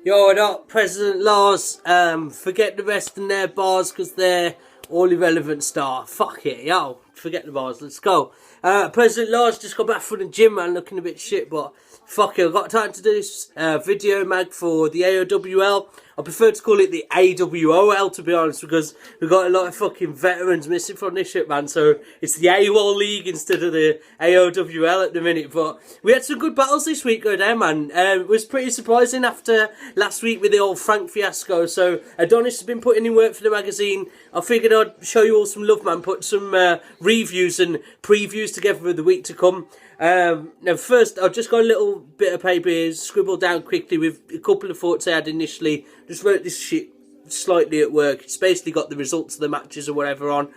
Yo, what up, President Lars? Forget the rest in their bars because they're all irrelevant stuff. Fuck it, yo. Forget the bars, let's go. President Lars just got back from the gym, man, looking a bit shit, but fuck it, I've got time to do this video mag for the AOWL. I prefer to call it the AWOL, to be honest, because we've got a lot of fucking veterans missing from this shit, man. So it's the Aowl League instead of the AOWL at the minute. But we had some good battles this week go down, man. It was pretty surprising after last week with the old Frank fiasco. So Adonis has been putting in work for the magazine. I figured I'd show you all some love, man. Put some reviews and previews together for the week to come. Now first, I've just got a little bit of paper here, scribbled down quickly with a couple of thoughts I had initially. Just wrote this shit slightly at work. It's basically got the results of the matches or whatever on.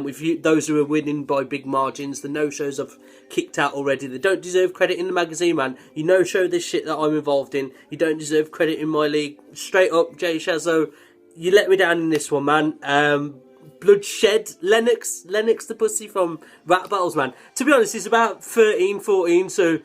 With those who are winning by big margins, the no-shows I've kicked out already. They don't deserve credit in the magazine, man. You no-show this shit that I'm involved in. You don't deserve credit in my league. Straight up, Jay Shazzo, you let me down in this one, man. Bloodshed, Lennox the pussy from Rat Battles, man. To be honest, he's about 13, 14, so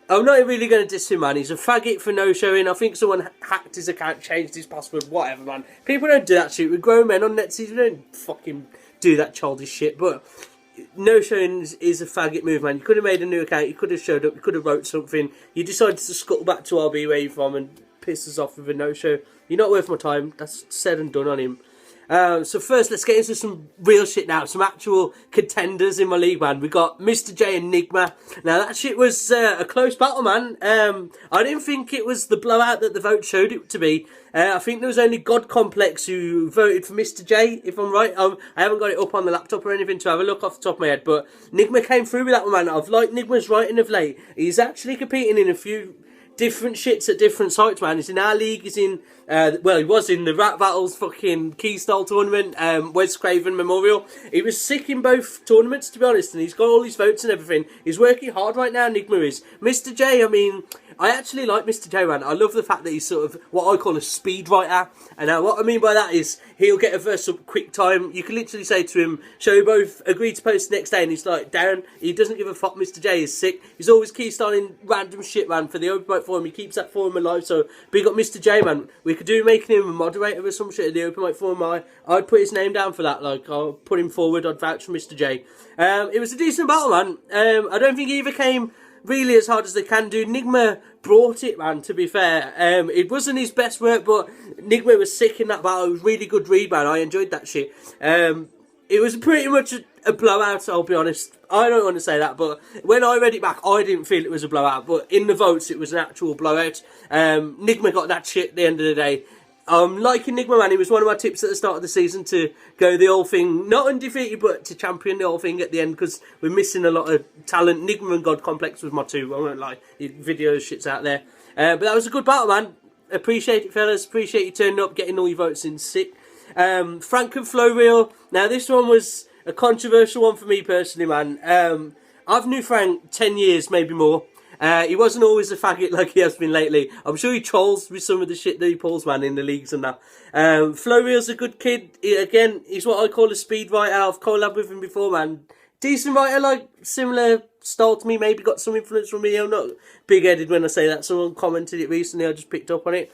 I'm not really going to diss him, man. He's a faggot for no-showing. I think someone hacked his account, changed his password, whatever, man. People don't do that shit. We're grown men on Netsies. We don't fucking do that childish shit, but no-showing is a faggot move, man. You could have made a new account. You could have showed up. You could have wrote something. You decided to scuttle back to RB where you're from and piss us off with a no-show. You're not worth my time. That's said and done on him. So first, let's get into some real shit now. Some actual contenders in my league, man. We got Mr. J and Nigma. Now, that shit was a close battle, man. I didn't think it was the blowout that the vote showed it to be. I think there was only God Complex who voted for Mr. J, if I'm right. I haven't got it up on the laptop or anything to have a look off the top of my head, but Nigma came through with that one, man. I've liked Nigma's writing of late. He's actually competing in a few different shits at different sites, man. He's in our league, he's in, he was in the Rat Battles fucking Keystyle tournament, Wes Craven Memorial. He was sick in both tournaments, to be honest, and he's got all his votes and everything. He's working hard right now, Nigma is. Mr. J, I mean, I actually like Mr. J, man. I love the fact that he's sort of what I call a speed writer. And what I mean by that is he'll get a verse up quick time. You can literally say to him, shall we both agree to post the next day? And he's like, down. He doesn't give a fuck. Mr. J is sick. He's always keystyling random shit, man, for the open mic forum. He keeps that forum alive. So big up Mr. J, man. We could do making him a moderator or some shit at the open mic forum. I'd put his name down for that. Like, I'll put him forward. I'd vouch for Mr. J. It was a decent battle, man. I don't think he either came really as hard as they can do. Nigma brought it, man, to be fair. It wasn't his best work, but Nigma was sick in that battle. It was really good read, man. I enjoyed that shit. It was pretty much a blowout, I'll be honest. I don't want to say that, but when I read it back, I didn't feel it was a blowout. But in the votes, it was an actual blowout. Nigma got that shit at the end of the day. Liking Nigma, man, he was one of my tips at the start of the season to go the whole thing, not undefeated, but to champion the whole thing at the end, because we're missing a lot of talent. Nigma and God Complex was my two, I won't lie. Video shit's out there. But that was a good battle, man. Appreciate it, fellas. Appreciate you turning up, getting all your votes in sick. Frank and Flowreel. Now, this one was a controversial one for me personally, man. I've knew Frank 10 years, maybe more. He wasn't always a faggot like he has been lately. I'm sure he trolls with some of the shit that he pulls, man, in the leagues and that. Flowreel's a good kid. Again, he's what I call a speed writer. I've collabed with him before, man. Decent writer, like, similar style to me. Maybe got some influence from me. I'm not big-headed when I say that. Someone commented it recently. I just picked up on it.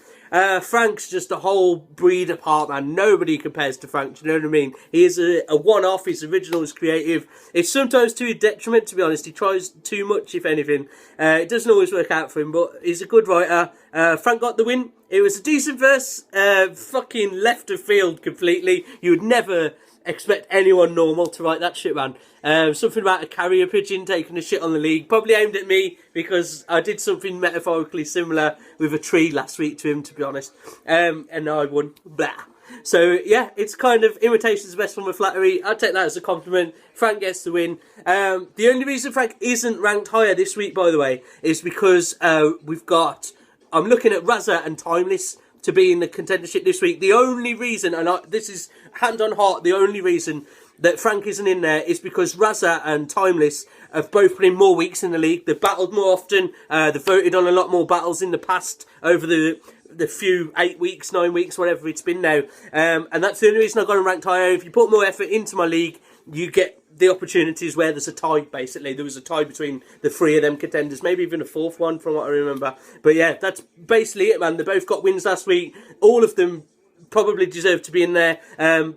Frank's just a whole breed apart, man. Nobody compares to Frank, do you know what I mean? He is a one-off, he's original, he's creative. It's sometimes to his detriment, to be honest. He tries too much, if anything. It doesn't always work out for him, but he's a good writer. Frank got the win. It was a decent verse. Fucking left of field completely. You would never expect anyone normal to write that shit, man. Something about a carrier pigeon taking a shit on the league. Probably aimed at me because I did something metaphorically similar with a tree last week to him, to be honest. And I won. Blah. So, yeah, it's kind of imitation's the best form of flattery. I'd take that as a compliment. Frank gets the win. The only reason Frank isn't ranked higher this week, by the way, is because we've got... I'm looking at Razza and Timeless to be in the contendership this week. The only reason, and this is hand on heart, the only reason that Frank isn't in there is because Razza and Timeless have both put in more weeks in the league. They've battled more often. They've voted on a lot more battles in the past over the few 8 weeks, 9 weeks, whatever it's been now. And that's the only reason I've got them ranked higher. If you put more effort into my league, you get the opportunities where there's a tie, basically. There was a tie between the three of them contenders, maybe even a fourth one from what I remember. But yeah, that's basically it, man. They both got wins last week. All of them probably deserve to be in there.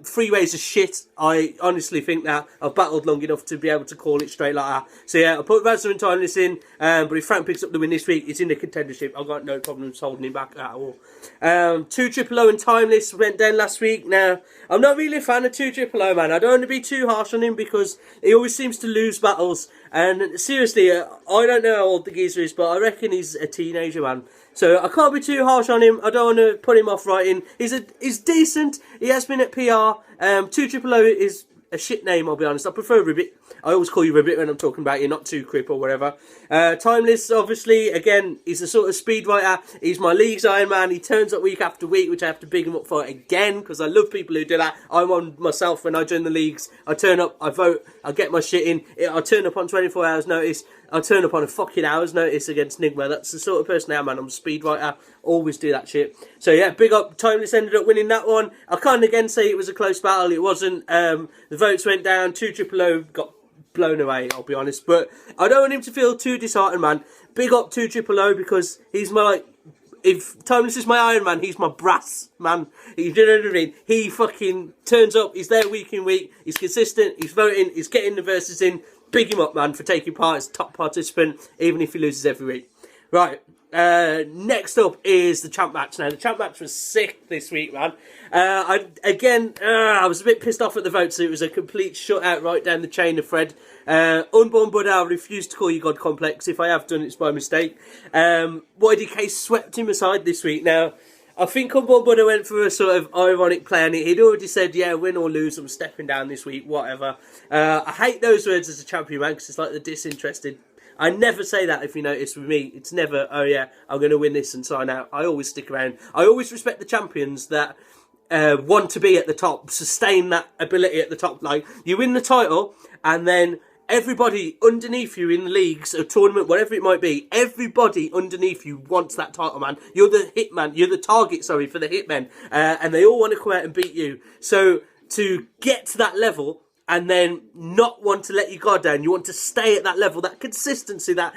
Three ways of shit. I honestly think that I've battled long enough to be able to call it straight like that. So yeah, I'll put Razor and Timeless in. But if Frank picks up the win this week, he's in the contendership. I've got no problems holding him back at all. 2 Triple O and Timeless went down last week. Now, I'm not really a fan of 2 Triple O, man. I don't want to be too harsh on him because he always seems to lose battles. And seriously, I don't know how old the geezer is, but I reckon he's a teenager, man. So I can't be too harsh on him. I don't want to put him off writing. He's decent. He has been at PR. 2 Triple O is a shit name, I'll be honest. I prefer Ribbit. I always call you Ribbit when I'm talking about you, not 2 Crip or whatever. Timeless, obviously, again, he's a sort of speed writer. He's my league's Iron Man. He turns up week after week, which I have to big him up for again, because I love people who do that. I'm on myself when I join the leagues. I turn up, I vote, I get my shit in. I turn up on 24 hours notice. I'll turn up on a fucking hour's notice against Nigma. That's the sort of person I am, man. I'm a speed writer. Always do that shit. So yeah, big up. Timeless ended up winning that one. I can't again say it was a close battle. It wasn't. The votes went down. 2 Triple O got blown away, I'll be honest. But I don't want him to feel too disheartened, man. Big up 2 Triple O because he's my, like, if Timeless is my Iron Man, he's my brass man. You know what I mean? He fucking turns up. He's there week in week. He's consistent. He's voting. He's getting the verses in. Big him up, man, for taking part as top participant, even if he loses every week. Right, next up is the champ match. Now, the champ match was sick this week, man. I was a bit pissed off at the votes. It was a complete shutout right down the chain of Fred. Unborn Buddha, I refuse to call you God Complex. If I have done, it's by mistake. YDK swept him aside this week. Now, I think Unborn Buddha went for a sort of ironic play, and he'd already said, yeah, win or lose, I'm stepping down this week, whatever. I hate those words as a champion, man, because it's like the disinterested. I never say that, if you notice, with me. It's never, oh yeah, I'm going to win this and sign out. I always stick around. I always respect the champions that want to be at the top, sustain that ability at the top. Like, you win the title, and then everybody underneath you in the leagues, a tournament, whatever it might be, everybody underneath you wants that title, man. You're the hitman, you're the target, sorry, for the hitmen, and they all want to come out and beat you. So to get to that level and then not want to let your guard down, you want to stay at that level, that consistency, that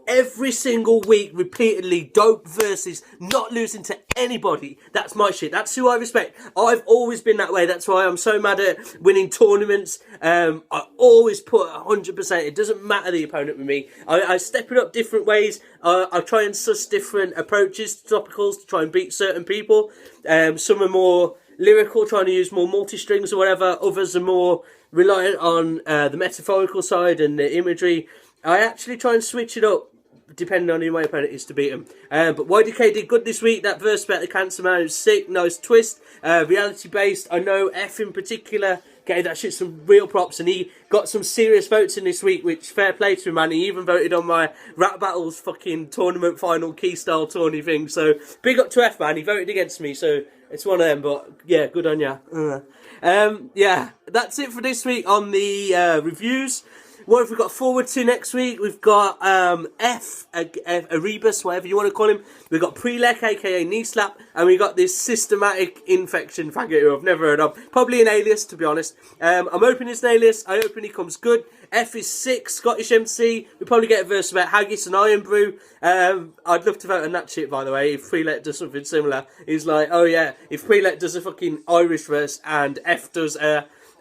every single week, repeatedly, dope versus, not losing to anybody. That's my shit. That's who I respect. I've always been that way. That's why I'm so mad at winning tournaments. I always put 100%. It doesn't matter the opponent with me. I step it up different ways. I try and suss different approaches to topicals to try and beat certain people. Some are more lyrical, trying to use more multi-strings or whatever. Others are more reliant on the metaphorical side and the imagery. I actually try and switch it up depending on who my opponent is to beat him. But YDK did good this week. That verse about the Cancer Man was sick. Nice twist. Reality based. I know F in particular gave that shit some real props, and he got some serious votes in this week, which fair play to him, man. He even voted on my Rap Battles fucking tournament final key style tourney thing. So big up to F, man. He voted against me, so it's one of them. But yeah, good on ya. Yeah, that's it for this week on the reviews. What have we got forward to next week? We've got Erebus, whatever you want to call him. We've got Prelec, aka Knee Slap. And we got this systematic infection faggot who I've never heard of. Probably an alias, to be honest. I'm hoping it's an alias. I hope he comes good. F is 6, Scottish MC. We probably get a verse about Haggis and Iron Brew. I'd love to vote on that shit, by the way, if Prelec does something similar. He's like, oh yeah, if Prelec does a fucking Irish verse and F does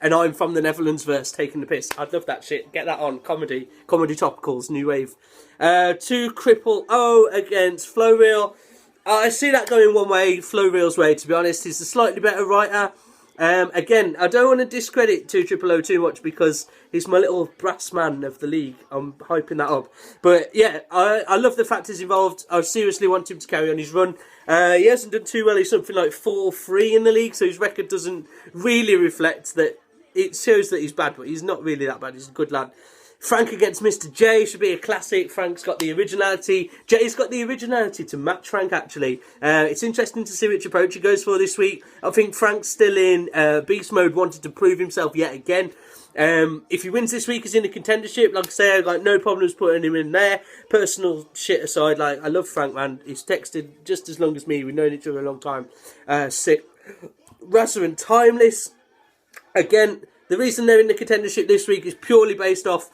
and I'm from the Netherlands verse taking the piss. I'd love that shit. Get that on. Comedy topicals, new wave. 2 Cripple O against Flowreel. I see that going one way, Flowreel's way, to be honest. He's a slightly better writer. Again, I don't want to discredit 2 Triple O too much because he's my little brass man of the league. I'm hyping that up. But yeah, I love the fact he's involved. I seriously want him to carry on his run. He hasn't done too well. He's something like 4-3 in the league, so his record doesn't really reflect that. It shows that he's bad, but he's not really that bad. He's a good lad. Frank against Mr. J should be a classic. Frank's got the originality. Jay's got the originality to match Frank, actually. It's interesting to see which approach he goes for this week. I think Frank's still in beast mode, wanted to prove himself yet again. If he wins this week, he's in the contendership. Like I say, I've got no problems putting him in there. Personal shit aside, like, I love Frank, man. He's texted just as long as me. We've known each other a long time. Sick. Razor and Timeless. Again, the reason they're in the contendership this week is purely based off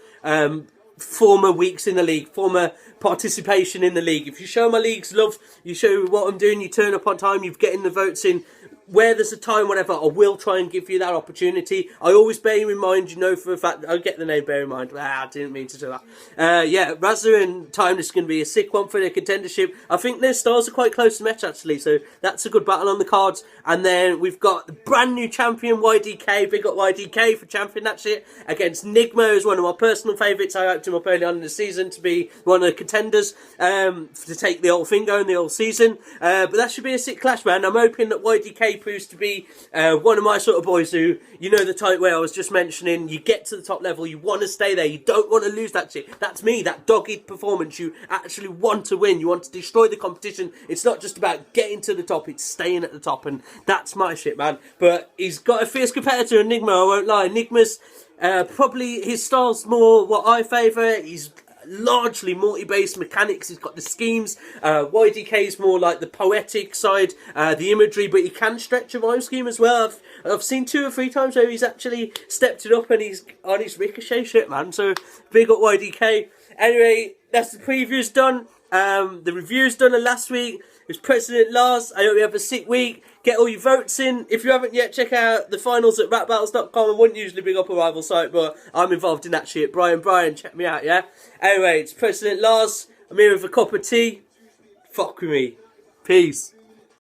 former weeks in the league, former participation in the league. If you show my leagues love, you show what I'm doing, you turn up on time, you're getting the votes in, where there's a time, whatever, I will try and give you that opportunity. I always bear you in mind, you know for a fact, I'll get the name, bear in mind. I didn't mean to do that. Yeah, Razza and Timeless is going to be a sick one for the contendership. I think their stars are quite close to match, actually, so that's a good battle on the cards. And then we've got the brand new champion, YDK, big up YDK for champion that shit, against Nigma, who's one of my personal favourites. I hyped him up early on in the season to be one of the contenders, to take the old thing going the old season. But that should be a sick clash, man. I'm hoping that YDK proves to be one of my sort of boys who, you know, the type where I was just mentioning, you get to the top level, you want to stay there, you don't want to lose that shit. That's me, that dogged performance. You actually want to win, you want to destroy the competition. It's not just about getting to the top, it's staying at the top, and that's my shit, man. But he's got a fierce competitor, Enigma, I won't lie. Enigma's probably, his style's more what I favour. He's largely multi-based mechanics. He's got the schemes. YDK's more like the poetic side, the imagery, but he can stretch a rhyme scheme as well. I've seen 2 or 3 times where he's actually stepped it up and he's on his ricochet shit, man. So big up YDK. Anyway, that's the previews done. The review's done last week. It was President Lars. I hope you have a sick week. Get all your votes in. If you haven't yet, check out the finals at rapbattles.com. I wouldn't usually bring up a rival site, but I'm involved in that shit. Brian, check me out, yeah? Anyway, it's President Lars. I'm here with a cup of tea. Fuck with me. Peace.